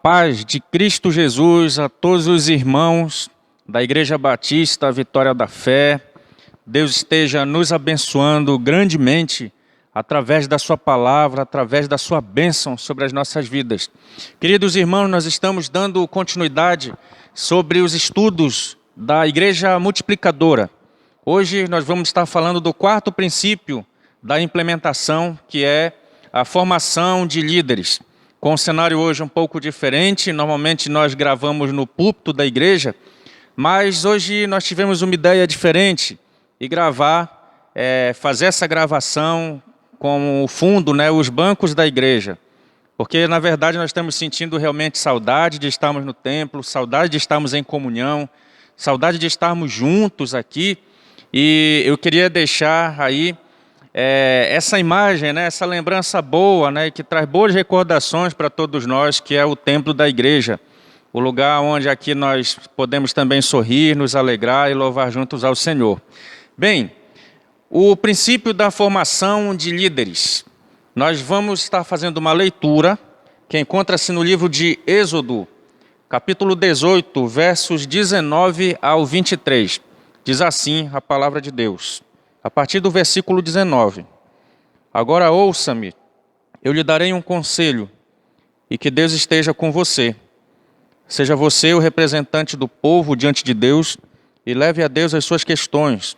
paz de Cristo Jesus a todos os irmãos da Igreja Batista Vitória da Fé. Deus esteja nos abençoando grandemente através da sua palavra, através da sua bênção sobre as nossas vidas. Queridos irmãos, nós estamos dando continuidade sobre os estudos da Igreja Multiplicadora. Hoje nós vamos estar falando do quarto princípio da implementação, que é a formação de líderes. Com o cenário hoje um pouco diferente, normalmente nós gravamos no púlpito da igreja, mas hoje nós tivemos uma ideia diferente e fazer essa gravação com o fundo, os bancos da igreja. Porque na verdade nós estamos sentindo realmente saudade de estarmos no templo, saudade de estarmos em comunhão, saudade de estarmos juntos aqui. E eu queria deixar aí essa imagem, essa lembrança boa, que traz boas recordações para todos nós, que é o templo da igreja, o lugar onde aqui nós podemos também sorrir, nos alegrar e louvar juntos ao Senhor. Bem, o princípio da formação de líderes. Nós vamos estar fazendo uma leitura que encontra-se no livro de Êxodo, capítulo 18, versos 19 ao 23. Diz assim a palavra de Deus. A partir do versículo 19. Agora ouça-me, eu lhe darei um conselho, e que Deus esteja com você. Seja você o representante do povo diante de Deus, e leve a Deus as suas questões.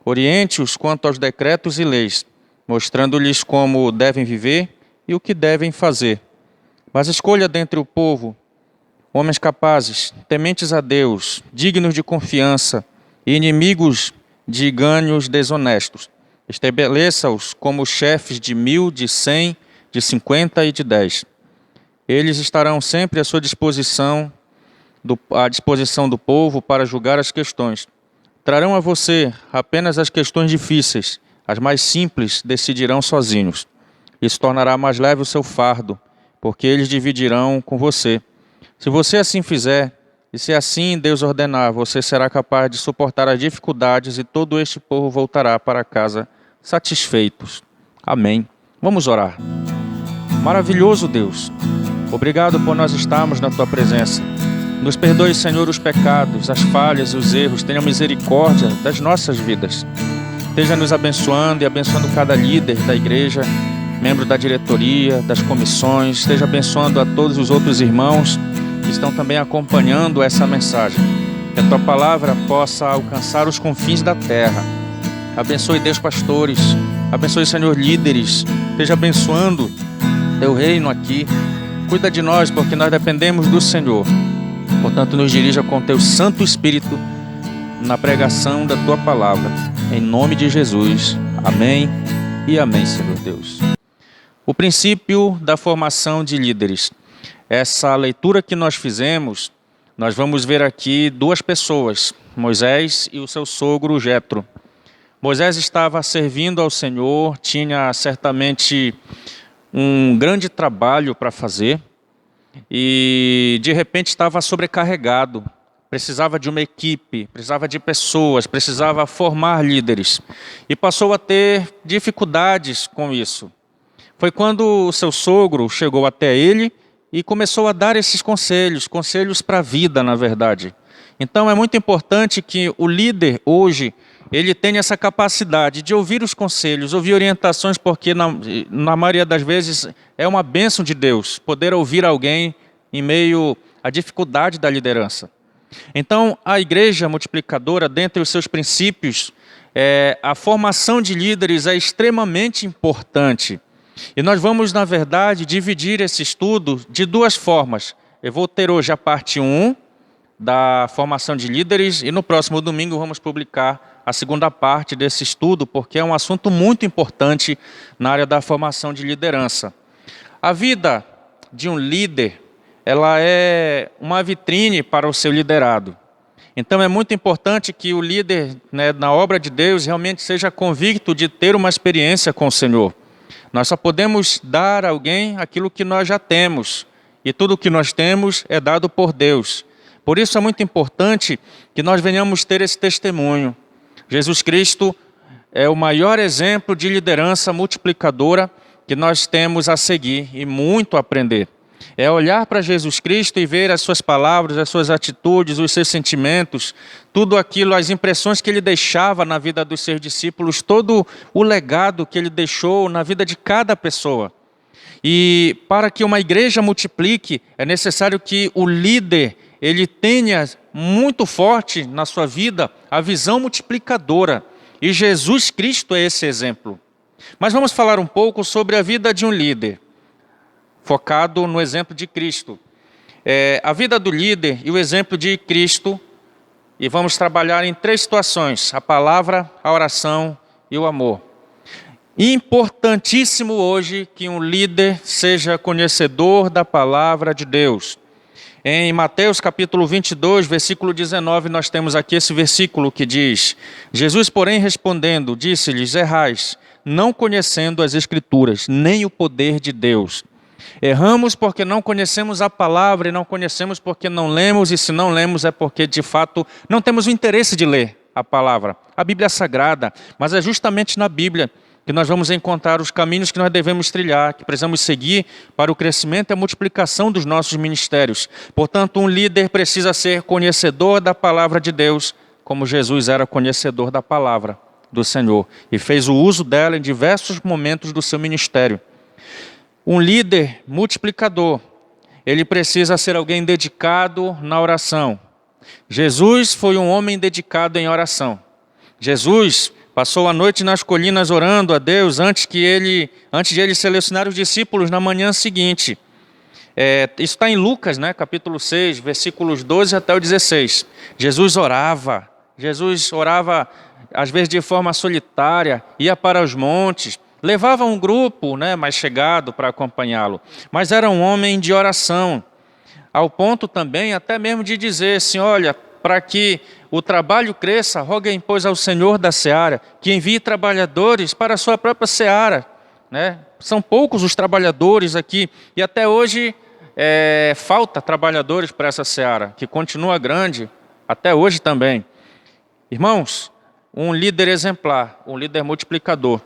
Oriente-os quanto aos decretos e leis, mostrando-lhes como devem viver e o que devem fazer. Mas escolha dentre o povo homens capazes, tementes a Deus, dignos de confiança e inimigos de ganhos desonestos. Estabeleça-os como chefes de 1.000, de 100, de 50 e de 10. Eles estarão sempre à sua disposição, à disposição do povo para julgar as questões. Trarão a você apenas as questões difíceis, as mais simples decidirão sozinhos. Isso tornará mais leve o seu fardo, porque eles dividirão com você. Se você assim fizer, e se assim Deus ordenar, você será capaz de suportar as dificuldades e todo este povo voltará para casa satisfeitos. Amém. Vamos orar. Maravilhoso Deus, obrigado por nós estarmos na Tua presença. Nos perdoe, Senhor, os pecados, as falhas e os erros. Tenha misericórdia das nossas vidas. Esteja nos abençoando e abençoando cada líder da igreja, membro da diretoria, das comissões. Esteja abençoando a todos os outros irmãos que estão também acompanhando essa mensagem. Que a Tua palavra possa alcançar os confins da terra. Abençoe, Deus, pastores. Abençoe, Senhor, líderes. Esteja abençoando Teu reino aqui. Cuida de nós, porque nós dependemos do Senhor. Portanto, nos dirija com Teu Santo Espírito na pregação da Tua palavra. Em nome de Jesus. Amém e amém, Senhor Deus. O princípio da formação de líderes. Essa leitura que nós fizemos, nós vamos ver aqui duas pessoas, Moisés e o seu sogro Jetro. Moisés estava servindo ao Senhor, tinha certamente um grande trabalho para fazer e de repente estava sobrecarregado, precisava de uma equipe, precisava de pessoas, precisava formar líderes e passou a ter dificuldades com isso. Foi quando o seu sogro chegou até ele e começou a dar esses conselhos para a vida, na verdade. Então é muito importante que o líder hoje, ele tenha essa capacidade de ouvir os conselhos, ouvir orientações, porque na maioria das vezes é uma bênção de Deus, poder ouvir alguém em meio à dificuldade da liderança. Então a igreja multiplicadora, dentre os seus princípios, a formação de líderes é extremamente importante. E nós vamos, na verdade, dividir esse estudo de duas formas. Eu vou ter hoje a parte 1 da formação de líderes e no próximo domingo vamos publicar a segunda parte desse estudo, porque é um assunto muito importante na área da formação de liderança. A vida de um líder, ela é uma vitrine para o seu liderado. Então é muito importante que o líder, na obra de Deus, realmente seja convicto de ter uma experiência com o Senhor. Nós só podemos dar a alguém aquilo que nós já temos. E tudo o que nós temos é dado por Deus. Por isso é muito importante que nós venhamos ter esse testemunho. Jesus Cristo é o maior exemplo de liderança multiplicadora que nós temos a seguir e muito a aprender. É olhar para Jesus Cristo e ver as suas palavras, as suas atitudes, os seus sentimentos, tudo aquilo, as impressões que ele deixava na vida dos seus discípulos, todo o legado que ele deixou na vida de cada pessoa. E para que uma igreja multiplique, é necessário que o líder ele tenha muito forte na sua vida a visão multiplicadora. E Jesus Cristo é esse exemplo. Mas vamos falar um pouco sobre a vida de um líder, focado no exemplo de Cristo. A vida do líder e o exemplo de Cristo, e vamos trabalhar em 3 situações: a palavra, a oração e o amor. Importantíssimo hoje que um líder seja conhecedor da palavra de Deus. Em Mateus capítulo 22, versículo 19, nós temos aqui esse versículo que diz: Jesus, porém, respondendo, disse-lhes: errais, não conhecendo as Escrituras, nem o poder de Deus. Erramos porque não conhecemos a palavra e não conhecemos porque não lemos, e se não lemos é porque, de fato, não temos o interesse de ler a palavra. A Bíblia é sagrada, mas é justamente na Bíblia que nós vamos encontrar os caminhos que nós devemos trilhar, que precisamos seguir para o crescimento e a multiplicação dos nossos ministérios. Portanto, um líder precisa ser conhecedor da palavra de Deus, como Jesus era conhecedor da palavra do Senhor, e fez o uso dela em diversos momentos do seu ministério. Um líder multiplicador, ele precisa ser alguém dedicado na oração. Jesus foi um homem dedicado em oração. Jesus passou a noite nas colinas orando a Deus antes de ele selecionar os discípulos na manhã seguinte. Isso está em Lucas, capítulo 6, versículos 12 até o 16. Jesus orava às vezes de forma solitária, ia para os montes, levava um grupo mais chegado para acompanhá-lo, mas era um homem de oração, ao ponto também até mesmo de dizer assim: olha, para que o trabalho cresça, roguem, pois, ao Senhor da seara, que envie trabalhadores para a sua própria seara. São poucos os trabalhadores aqui, e até hoje falta trabalhadores para essa seara, que continua grande, até hoje também. Irmãos, um líder exemplar, um líder multiplicador,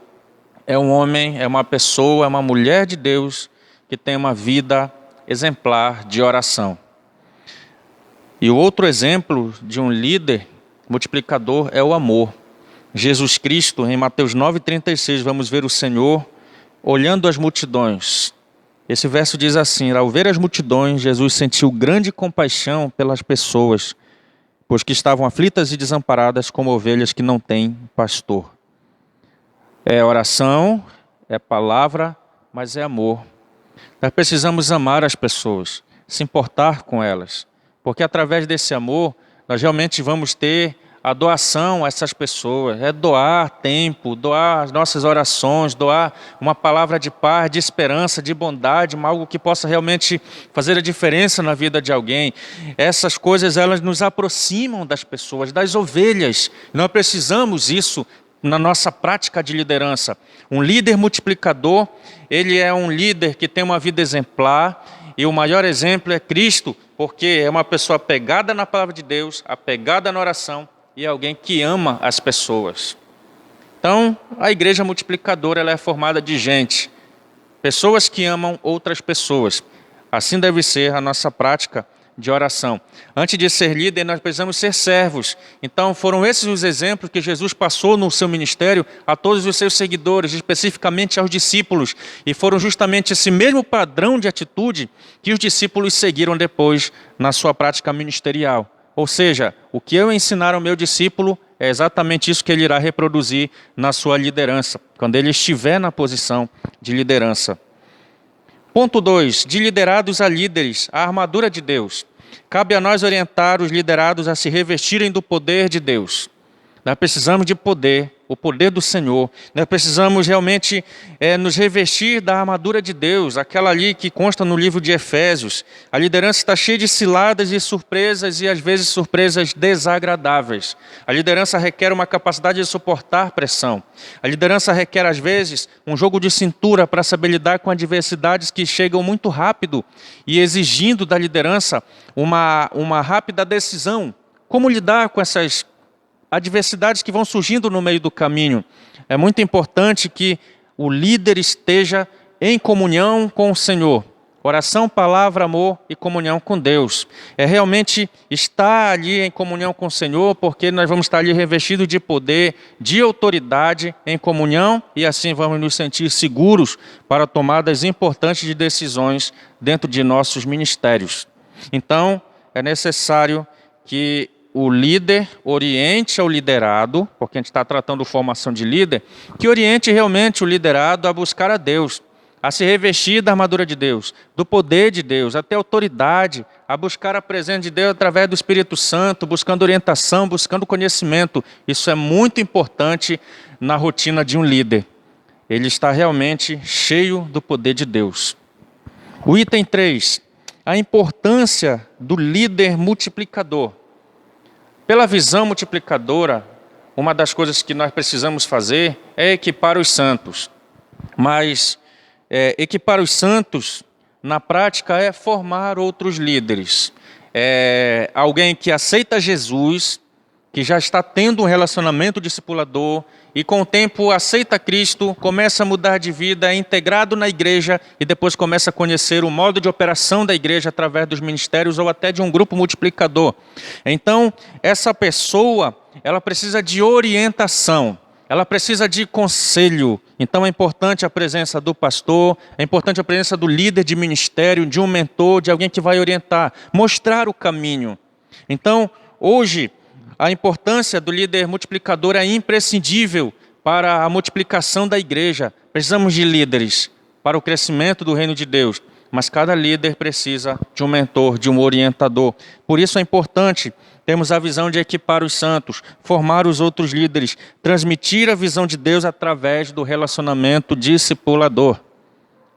é um homem, é uma pessoa, é uma mulher de Deus que tem uma vida exemplar de oração. E o outro exemplo de um líder multiplicador é o amor. Jesus Cristo, em Mateus 9,36, vamos ver o Senhor olhando as multidões. Esse verso diz assim: ao ver as multidões, Jesus sentiu grande compaixão pelas pessoas, pois que estavam aflitas e desamparadas como ovelhas que não têm pastor. É oração, é palavra, mas é amor. Nós precisamos amar as pessoas, se importar com elas, porque através desse amor, nós realmente vamos ter a doação a essas pessoas. É doar tempo, doar as nossas orações, doar uma palavra de paz, de esperança, de bondade, algo que possa realmente fazer a diferença na vida de alguém. Essas coisas, elas nos aproximam das pessoas, das ovelhas. Nós precisamos isso na nossa prática de liderança. Um líder multiplicador, ele é um líder que tem uma vida exemplar, e o maior exemplo é Cristo, porque é uma pessoa apegada na palavra de Deus, apegada na oração, e é alguém que ama as pessoas. Então, a igreja multiplicadora, ela é formada de gente, pessoas que amam outras pessoas. Assim deve ser a nossa prática de oração. Antes de ser líder, nós precisamos ser servos. Então, foram esses os exemplos que Jesus passou no seu ministério a todos os seus seguidores, especificamente aos discípulos. E foram justamente esse mesmo padrão de atitude que os discípulos seguiram depois na sua prática ministerial. Ou seja, o que eu ensinar ao meu discípulo é exatamente isso que ele irá reproduzir na sua liderança, quando ele estiver na posição de liderança. Ponto 2. De liderados a líderes, a armadura de Deus. Cabe a nós orientar os liderados a se revestirem do poder de Deus. Nós precisamos de poder, o poder do Senhor. Nós precisamos realmente nos revestir da armadura de Deus, aquela ali que consta no livro de Efésios. A liderança está cheia de ciladas e surpresas, e às vezes surpresas desagradáveis. A liderança requer uma capacidade de suportar pressão. A liderança requer, às vezes, um jogo de cintura para saber lidar com adversidades que chegam muito rápido e exigindo da liderança uma rápida decisão. Como lidar com essas adversidades que vão surgindo no meio do caminho? É muito importante que o líder esteja em comunhão com o Senhor. Oração, palavra, amor e comunhão com Deus. É realmente estar ali em comunhão com o Senhor, porque nós vamos estar ali revestidos de poder, de autoridade, em comunhão, e assim vamos nos sentir seguros para tomadas importantes de decisões dentro de nossos ministérios. Então, é necessário que o líder oriente ao liderado, porque a gente está tratando de formação de líder, que oriente realmente o liderado a buscar a Deus, a se revestir da armadura de Deus, do poder de Deus, a ter autoridade, a buscar a presença de Deus através do Espírito Santo, buscando orientação, buscando conhecimento. Isso é muito importante na rotina de um líder. Ele está realmente cheio do poder de Deus. O item 3, a importância do líder multiplicador. Pela visão multiplicadora, uma das coisas que nós precisamos fazer é equipar os santos. Mas equipar os santos, na prática, é formar outros líderes. É alguém que aceita Jesus, que já está tendo um relacionamento discipulador e com o tempo aceita Cristo, começa a mudar de vida, é integrado na igreja e depois começa a conhecer o modo de operação da igreja através dos ministérios ou até de um grupo multiplicador. Então, essa pessoa, ela precisa de orientação. Ela precisa de conselho. Então é importante a presença do pastor, é importante a presença do líder de ministério, de um mentor, de alguém que vai orientar, mostrar o caminho. Então, hoje, a importância do líder multiplicador é imprescindível para a multiplicação da igreja. Precisamos de líderes para o crescimento do reino de Deus, mas cada líder precisa de um mentor, de um orientador. Por isso é importante termos a visão de equipar os santos, formar os outros líderes, transmitir a visão de Deus através do relacionamento discipulador.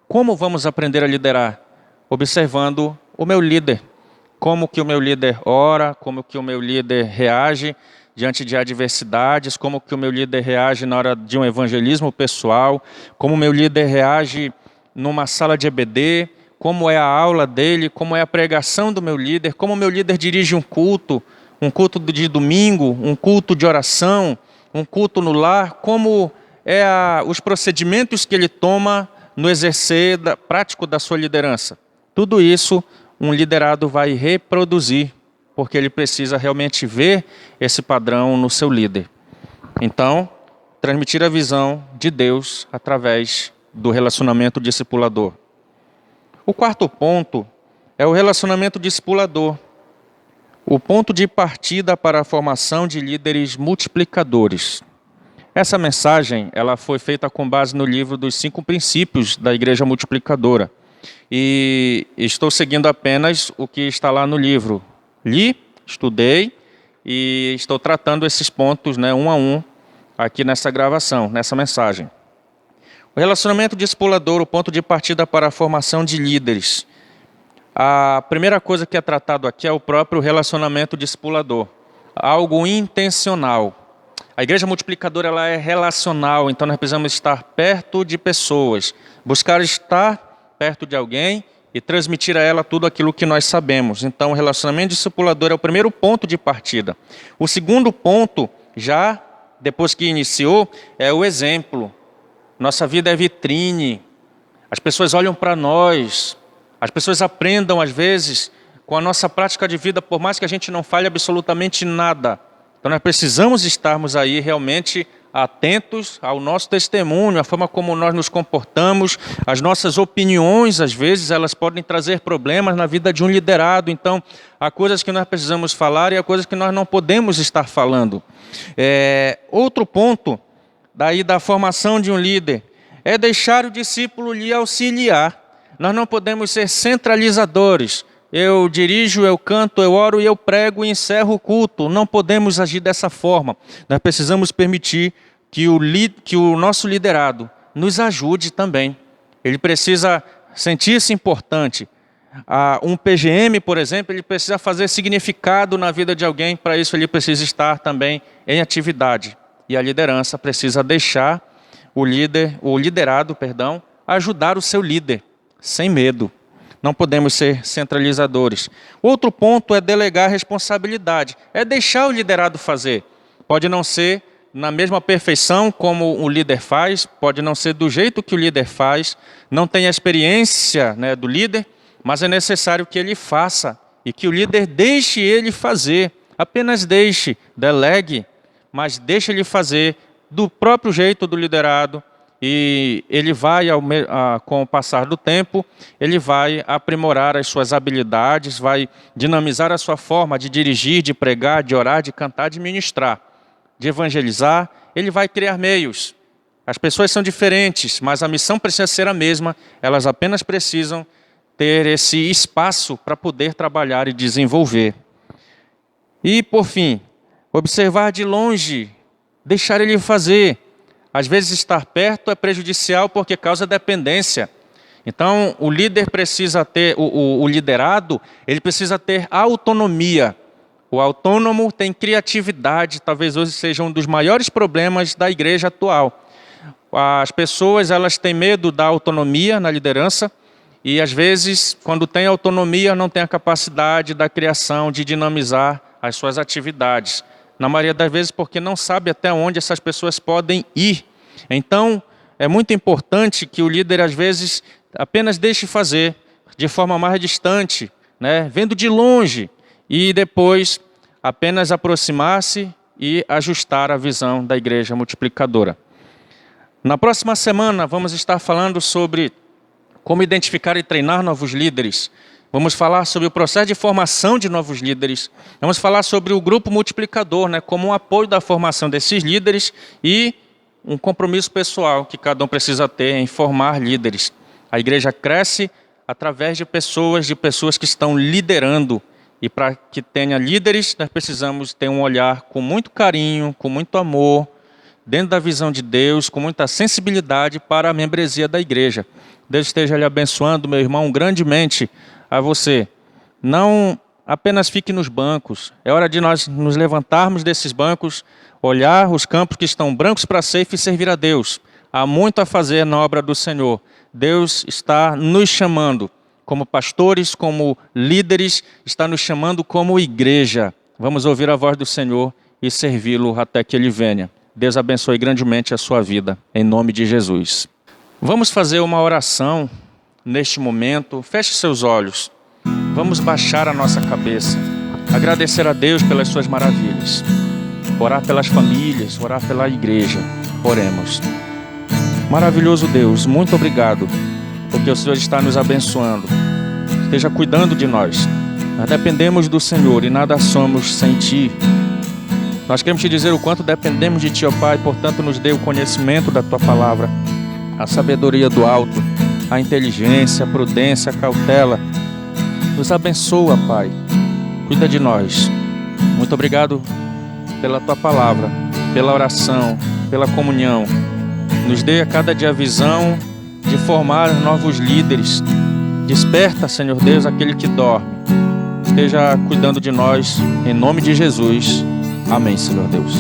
Como vamos aprender a liderar? Observando o meu líder. Como que o meu líder ora, como que o meu líder reage diante de adversidades, como que o meu líder reage na hora de um evangelismo pessoal, como o meu líder reage numa sala de EBD, como é a aula dele, como é a pregação do meu líder, como o meu líder dirige um culto de domingo, um culto de oração, um culto no lar, como é os procedimentos que ele toma no exercer prático da sua liderança. Tudo isso um liderado vai reproduzir, porque ele precisa realmente ver esse padrão no seu líder. Então, transmitir a visão de Deus através do relacionamento discipulador. O quarto ponto é o relacionamento discipulador. O ponto de partida para a formação de líderes multiplicadores. Essa mensagem ela foi feita com base no livro dos 5 princípios da Igreja Multiplicadora. E estou seguindo apenas o que está lá no livro. Li, estudei e estou tratando esses pontos, um a um aqui nessa gravação, nessa mensagem. O relacionamento discipulador, o ponto de partida para a formação de líderes. A primeira coisa que é tratado aqui é o próprio relacionamento discipulador, algo intencional. A igreja multiplicadora ela é relacional, então nós precisamos estar perto de pessoas, buscar estar perto de alguém e transmitir a ela tudo aquilo que nós sabemos. Então o relacionamento discipulador é o primeiro ponto de partida. O segundo ponto, já depois que iniciou, é o exemplo. Nossa vida é vitrine, as pessoas olham para nós. As pessoas aprendam, às vezes, com a nossa prática de vida, por mais que a gente não fale absolutamente nada. Então, nós precisamos estarmos aí realmente atentos ao nosso testemunho, à forma como nós nos comportamos, as nossas opiniões, às vezes, elas podem trazer problemas na vida de um liderado. Então, há coisas que nós precisamos falar e há coisas que nós não podemos estar falando. Outro ponto daí da formação de um líder é deixar o discípulo lhe auxiliar. Nós não podemos ser centralizadores. Eu dirijo, eu canto, eu oro e eu prego e encerro o culto. Não podemos agir dessa forma. Nós precisamos permitir que o nosso liderado nos ajude também. Ele precisa sentir-se importante. Um PGM, por exemplo, ele precisa fazer significado na vida de alguém. Para isso ele precisa estar também em atividade. E a liderança precisa deixar o liderado, ajudar o seu líder. Sem medo. Não podemos ser centralizadores. Outro ponto é delegar responsabilidade. É deixar o liderado fazer. Pode não ser na mesma perfeição como o líder faz, pode não ser do jeito que o líder faz, não tem a experiência do líder, mas é necessário que ele faça e que o líder deixe ele fazer. Apenas deixe, delegue, mas deixe ele fazer do próprio jeito do liderado. E ele vai, com o passar do tempo, ele vai aprimorar as suas habilidades, vai dinamizar a sua forma de dirigir, de pregar, de orar, de cantar, de ministrar, de evangelizar. Ele vai criar meios. As pessoas são diferentes, mas a missão precisa ser a mesma. Elas apenas precisam ter esse espaço para poder trabalhar e desenvolver. E, por fim, observar de longe, deixar ele fazer. Às vezes estar perto é prejudicial porque causa dependência. Então, o líder precisa ter, o liderado, ele precisa ter autonomia. O autônomo tem criatividade, talvez hoje seja um dos maiores problemas da igreja atual. As pessoas, elas têm medo da autonomia na liderança e, às vezes, quando tem autonomia, não tem a capacidade da criação, de dinamizar as suas atividades. Na maioria das vezes porque não sabe até onde essas pessoas podem ir. Então, é muito importante que o líder, às vezes, apenas deixe fazer de forma mais distante, né? Vendo de longe, e depois apenas aproximar-se e ajustar a visão da igreja multiplicadora. Na próxima semana, vamos estar falando sobre como identificar e treinar novos líderes. Vamos falar sobre o processo de formação de novos líderes. Vamos falar sobre o grupo multiplicador, né, como um apoio da formação desses líderes e um compromisso pessoal que cada um precisa ter em formar líderes. A igreja cresce através de pessoas que estão liderando. E para que tenha líderes, nós precisamos ter um olhar com muito carinho, com muito amor, dentro da visão de Deus, com muita sensibilidade para a membresia da igreja. Deus esteja lhe abençoando, meu irmão, grandemente a você. Não apenas fique nos bancos. É hora de nós nos levantarmos desses bancos, olhar os campos que estão brancos para a ceifa e servir a Deus. Há muito a fazer na obra do Senhor. Deus está nos chamando como pastores, como líderes, está nos chamando como igreja. Vamos ouvir a voz do Senhor e servi-lo até que Ele venha. Deus abençoe grandemente a sua vida, em nome de Jesus. Vamos fazer uma oração neste momento. Feche seus olhos. Vamos baixar a nossa cabeça. Agradecer a Deus pelas suas maravilhas. Orar pelas famílias, orar pela igreja. Oremos. Maravilhoso Deus, muito obrigado, porque o Senhor está nos abençoando. Esteja cuidando de nós. Nós dependemos do Senhor e nada somos sem Ti. Nós queremos Te dizer o quanto dependemos de Ti, ó Pai, portanto nos dê o conhecimento da Tua palavra, a sabedoria do alto, a inteligência, a prudência, a cautela. Nos abençoa, Pai. Cuida de nós. Muito obrigado pela Tua palavra, pela oração, pela comunhão. Nos dê a cada dia a visão de formar novos líderes. Desperta, Senhor Deus, aquele que dorme. Esteja cuidando de nós, em nome de Jesus. Amém, Senhor Deus.